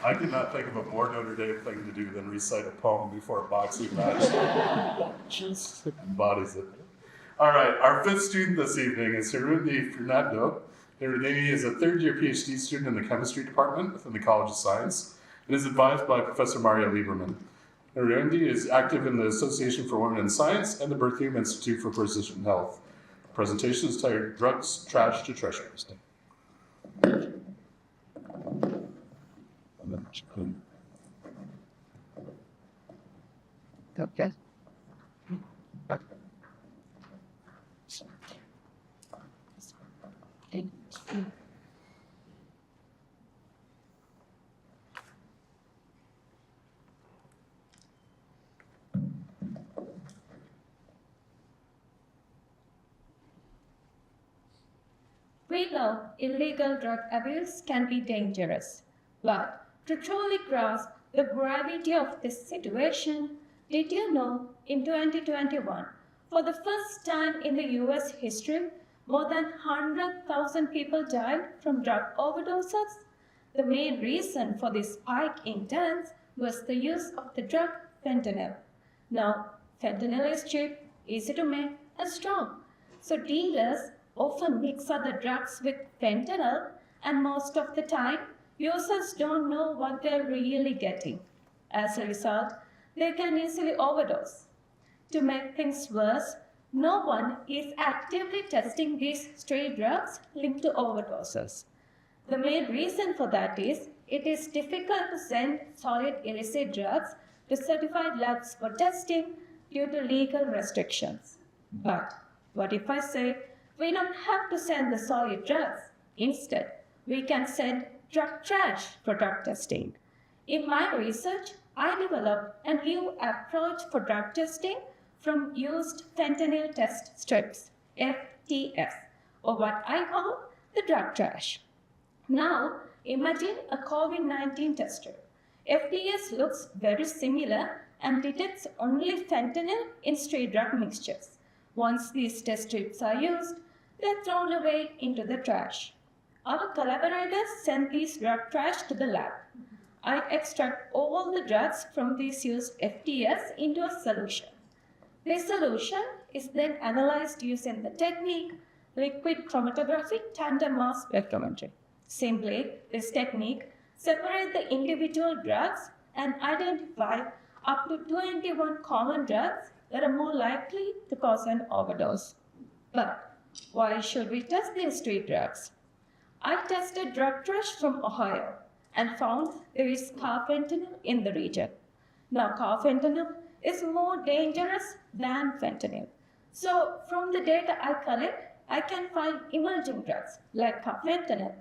I could not think of a more Notre Dame thing to do than recite a poem before a boxing match. Embodies it. All right, our fifth student this evening is Hirudini Fernando. Hirudini is a third-year PhD student in the chemistry department within the College of Science and is advised by Professor Mario Lieberman. Hirudini is active in the Association for Women in Science and the Berthium Institute for Precision Health. The presentation is titled Drugs, Trash to Treasure. Okay. We know illegal drug abuse can be dangerous, but to truly grasp the gravity of this situation, did you know in 2021, for the first time in the US history, more than 100,000 people died from drug overdoses? The main reason for this spike in deaths was the use of the drug fentanyl. Now, fentanyl is cheap, easy to make, and strong. So dealers often mix other drugs with fentanyl, and most of the time, users don't know what they're really getting. As a result, they can easily overdose. To make things worse, no one is actively testing these stray drugs linked to overdoses. The main reason for that is it is difficult to send solid illicit drugs to certified labs for testing due to legal restrictions. But what if I say we don't have to send the solid drugs? Instead, we can send drug trash for drug testing. In my research, I developed a new approach for drug testing from used fentanyl test strips, FTS, or what I call the drug trash. Now, imagine a COVID-19 tester. FTS looks very similar and detects only fentanyl in stray drug mixtures. Once these test strips are used, they're thrown away into the trash. Our collaborators send these drug trash to the lab. I extract all the drugs from these used FTS into a solution. This solution is then analyzed using the technique liquid chromatographic tandem mass spectrometry. Simply, this technique separates the individual drugs and identify up to 21 common drugs that are more likely to cause an overdose. But why should we test these street drugs? I tested drug trash from Ohio and found there is carfentanil in the region. Now, carfentanil is more dangerous than fentanyl. So, from the data I collect, I can find emerging drugs like carfentanil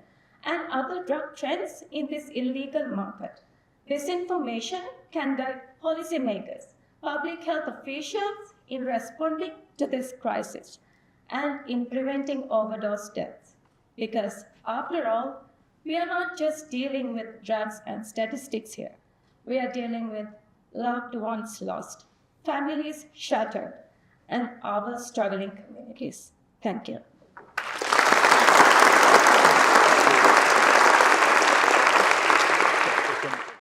and other drug trends in this illegal market. This information can guide policymakers, public health officials in responding to this crisis and in preventing overdose deaths. Because after all, we are not just dealing with drugs and statistics here. We are dealing with loved ones lost, families shattered, and our struggling communities. Thank you.